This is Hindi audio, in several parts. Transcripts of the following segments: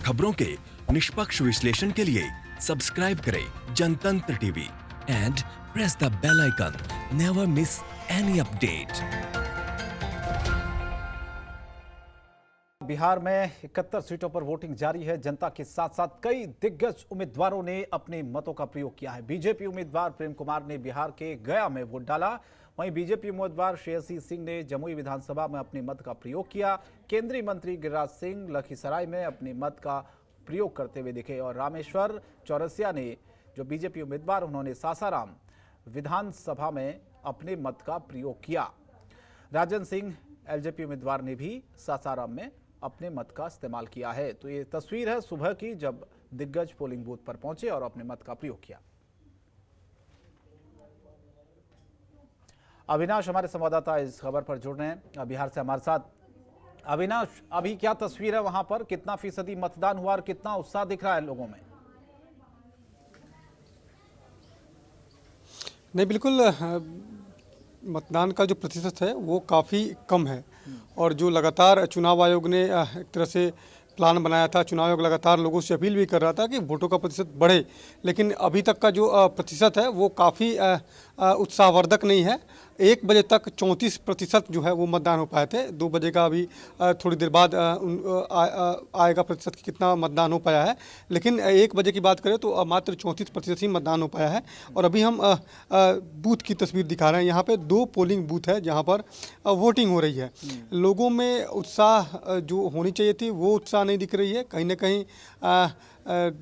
खबरों के निष्पक्ष विश्लेषण के लिए सब्सक्राइब करें Janatantra TV and press the bell icon. Never miss any update. Bihar में 71 सीटों पर वोटिंग जारी है। जनता के साथ साथ कई दिग्गज उम्मीदवारों ने अपने मतों का प्रयोग किया है। बीजेपी उम्मीदवार प्रेम कुमार ने बिहार के गया में वोट डाला। वहीं बीजेपी उम्मीदवार श्रेयसी सिंह ने जमुई विधानसभा में अपने मत का प्रयोग किया। केंद्रीय मंत्री गिरिराज सिंह लखीसराय में अपने मत का प्रयोग करते हुए दिखे और रामेश्वर चौरसिया ने जो बीजेपी उम्मीदवार उन्होंने सासाराम विधानसभा में अपने मत का प्रयोग किया। राजन सिंह एलजेपी उम्मीदवार ने भी सासाराम में अपने मत का इस्तेमाल किया है। तो ये तस्वीर है सुबह की, जब दिग्गज पोलिंग बूथ पर पहुंचे और अपने मत का प्रयोग किया। अविनाश हमारे संवाददाता इस खबर पर जुड़ रहे हैं बिहार से हमारे साथ। अविनाश, अभी क्या तस्वीर है वहां पर? कितना फीसदी मतदान हुआ और कितना उत्साह दिख रहा है लोगों में? नहीं, बिल्कुल मतदान का जो प्रतिशत है वो काफ़ी कम है और जो लगातार चुनाव आयोग ने एक तरह से प्लान बनाया था, चुनाव आयोग लगातार लोगों से अपील भी कर रहा था कि वोटों का प्रतिशत बढ़े, लेकिन अभी तक का जो प्रतिशत है वो काफ़ी उत्साहवर्धक नहीं है। 1 बजे तक 34% जो है वो मतदान हो पाए थे। 2 बजे का अभी थोड़ी देर बाद आएगा प्रतिशत कि कितना मतदान हो पाया है, लेकिन 1 बजे की बात करें तो मात्र 34% ही मतदान हो पाया है। और अभी हम बूथ की तस्वीर दिखा रहे हैं। यहाँ पे 2 पोलिंग बूथ है जहाँ पर वोटिंग हो रही है। लोगों में उत्साह जो होनी चाहिए थी वो उत्साह नहीं दिख रही है। कहीं ना कहीं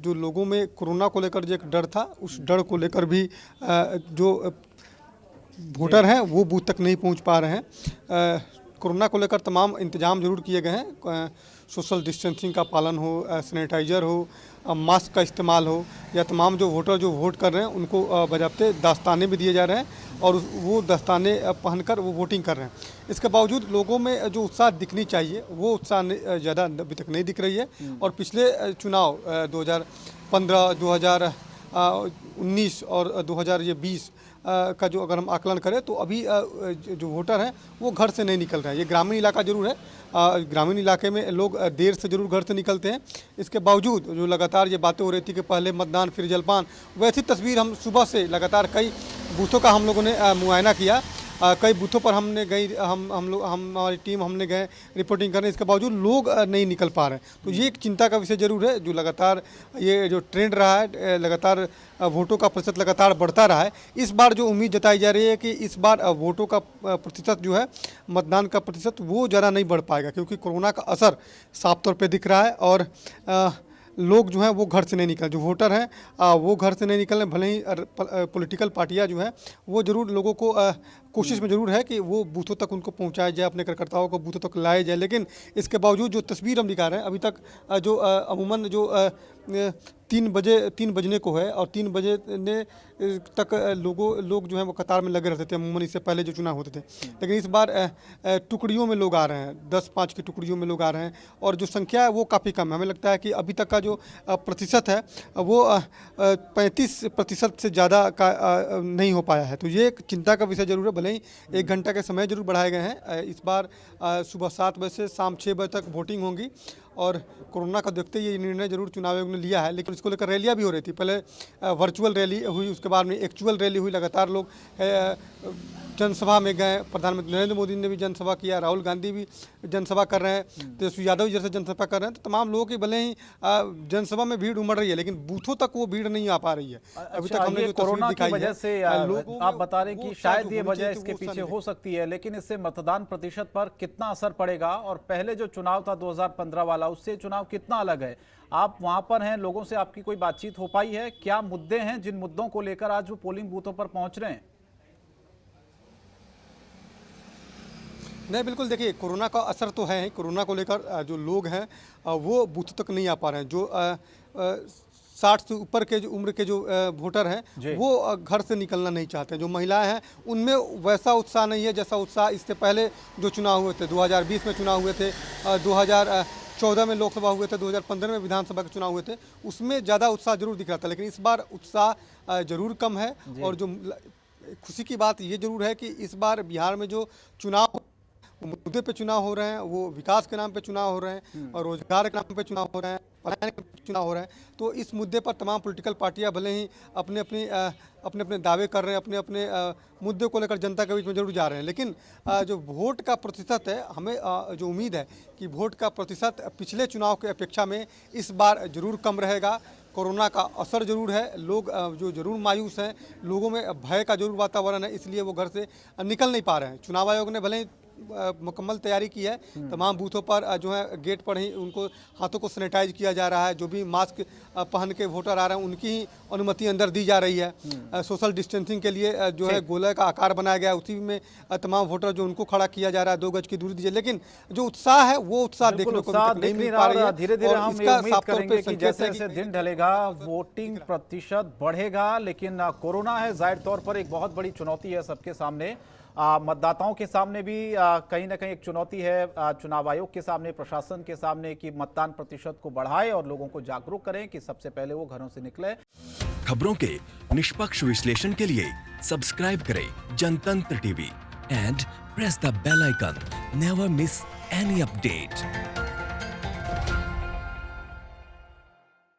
जो लोगों में कोरोना को लेकर जो एक डर था, उस डर को लेकर भी जो वोटर हैं वो बूथ तक नहीं पहुंच पा रहे हैं। कोरोना को लेकर तमाम इंतजाम जरूर किए गए हैं। सोशल डिस्टेंसिंग का पालन हो, सैनिटाइज़र हो, मास्क का इस्तेमाल हो, या तमाम जो वोटर जो वोट कर रहे हैं उनको बजाते दस्ताने भी दिए जा रहे हैं और वो दस्ताने पहनकर वो वोटिंग कर रहे हैं। इसके बावजूद लोगों में जो उत्साह दिखनी चाहिए वो उत्साह ज़्यादा अभी तक नहीं दिख रही है। और पिछले चुनाव 2015, 2019 और 2020 का जो अगर हम आकलन करें तो अभी जो वोटर हैं वो घर से नहीं निकल रहे हैं। ये ग्रामीण इलाका जरूर है, ग्रामीण इलाके में लोग देर से जरूर घर से निकलते हैं। इसके बावजूद जो लगातार ये बातें हो रही थी कि पहले मतदान फिर जलपान, वैसी तस्वीर हम सुबह से लगातार कई बूथों का हम लोगों ने मुआयना किया। कई बूथों पर हमने गई हमारी टीम हमने गए रिपोर्टिंग करने, इसके बावजूद लोग नहीं निकल पा रहे हैं। तो ये एक चिंता का विषय जरूर है। जो लगातार ये जो ट्रेंड रहा है, लगातार वोटों का प्रतिशत लगातार बढ़ता रहा है। इस बार जो उम्मीद जताई जा रही है कि इस बार वोटों का प्रतिशत जो है, मतदान का प्रतिशत वो ज़्यादा नहीं बढ़ पाएगा, क्योंकि कोरोना का असर साफ तौर पर दिख रहा है और लोग जो हैं वो घर से नहीं निकल, जो वोटर हैं वो घर से नहीं निकलने। भले ही पॉलिटिकल पार्टियां जो हैं वो ज़रूर लोगों को कोशिश में ज़रूर है कि वो बूथों तक उनको पहुंचाया जाए, अपने कार्यकर्ताओं को बूथों तक लाया जाए, लेकिन इसके बावजूद जो तस्वीर हम दिखा रहे हैं अभी तक जो अमूमन जो 3 बजने को है और 3 बजे ने तक लोग जो हैं वो कतार में लगे रहते थे अमूमन, इससे पहले जो चुनाव होते थे। लेकिन इस बार टुकड़ियों में लोग आ रहे हैं, 10-5 की टुकड़ियों में लोग आ रहे हैं और जो संख्या है वो काफ़ी कम है। हमें लगता है कि अभी तक का जो प्रतिशत है वो 35% से ज़्यादा का नहीं हो पाया है। तो ये एक चिंता का विषय जरूर है। भले ही 1 घंटा के समय जरूर बढ़ाए गए हैं। इस बार सुबह 7 बजे से शाम 6 बजे तक वोटिंग होगी और कोरोना का देखते ये निर्णय जरूर चुनाव आयोग ने लिया है। लेकिन इसको लेकर रैलियां भी हो रही थी। पहले वर्चुअल रैली हुई, उसके बाद में एक्चुअल रैली हुई। लगातार लोग जनसभा में गए। प्रधानमंत्री नरेंद्र मोदी ने भी जनसभा किया, राहुल गांधी भी जनसभा कर रहे हैं, तेजस्वी यादव जैसे जनसभा कर रहे हैं। तो तमाम लोगों की भले ही जनसभा में भीड़ उमड़ रही है, लेकिन बूथों तक वो भीड़ नहीं आ पा रही है। अभी तक हमने जो कोरोना की वजह से आप बता रहे हैं कि शायद ये वजह इसके पीछे हो सकती है, लेकिन इससे मतदान प्रतिशत पर कितना असर पड़ेगा? और पहले जो चुनाव था 2015 वाला, उससे चुनाव कितना अलग है? आप वहां पर हैं, लोगों से आपकी कोई बातचीत हो पाई है? क्या मुद्दे हैं जिन मुद्दों को लेकर आज वो पोलिंग बूथों पर पहुंच रहे हैं? नहीं, बिल्कुल देखिए, कोरोना का असर तो है ही। कोरोना को लेकर जो लोग हैं वो बूथ तक नहीं आ पा रहे हैं। जो 60 से ऊपर के जो उम्र के जो वोटर हैं वो घर से निकलना नहीं चाहते। जो महिलाएं हैं उनमें वैसा उत्साह नहीं है जैसा उत्साह इससे पहले जो चुनाव हुए थे। 2020 में चुनाव हुए थे, 2014 में लोकसभा हुए थे, 2015 में विधानसभा के चुनाव हुए थे, उसमें ज़्यादा उत्साह जरूर दिख रहा था। लेकिन इस बार उत्साह जरूर कम है। और जो खुशी की बात ये जरूर है कि इस बार बिहार में जो चुनाव वो मुद्दे पे चुनाव हो रहे हैं, वो विकास के नाम पे चुनाव हो रहे हैं और रोजगार के नाम पे चुनाव हो रहे हैं, पलायन के चुनाव हो रहे हैं। तो इस मुद्दे पर तमाम पॉलिटिकल पार्टियां भले ही अपने अपने दावे कर रहे हैं, अपने अपने मुद्दे को लेकर जनता के बीच में जरूर जा रहे हैं, लेकिन जो वोट का प्रतिशत है, हमें जो उम्मीद है कि वोट का प्रतिशत पिछले चुनाव की अपेक्षा में इस बार जरूर कम रहेगा। कोरोना का असर जरूर है, लोग जो जरूर मायूस हैं, लोगों में भय का जरूर वातावरण है, इसलिए वो घर से निकल नहीं पा रहे हैं। चुनाव आयोग ने भले ही मुकम्मल तैयारी की है, तमाम बूथों पर जो है गेट पर ही उनको हाथों को सैनिटाइज किया जा रहा है, जो भी मास्क पहन के वोटर आ रहे हैं उनकी ही अनुमति अंदर दी जा रही है। सोशल डिस्टेंसिंग के लिए जो है गोले का आकार बनाया गया है, उसी में तमाम वोटर जो उनको खड़ा किया जा रहा है, 2 गज की दूरी दीजिए, लेकिन जो उत्साह है वो उत्साह देखने को नहीं मिल पा रही है। धीरे-धीरे हम इसका उम्मीद साफ तौर करेंगे पे कि संकेत जैसे है जैसे दिन ढलेगा वोटिंग प्रतिशत बढ़ेगा, लेकिन कोरोना है जाहिर तौर पर एक बहुत बड़ी चुनौती है सबके सामने। मतदाताओं के सामने भी कहीं ना कहीं एक चुनौती है, चुनाव आयोग के सामने, प्रशासन के सामने, कि मतदान प्रतिशत को बढ़ाए और लोगों को जागरूक करें कि सबसे पहले वो घरों से निकले। खबरों के निष्पक्ष विश्लेषण के लिए सब्सक्राइब करें Janatantra TV and press the bell icon. Never miss any update.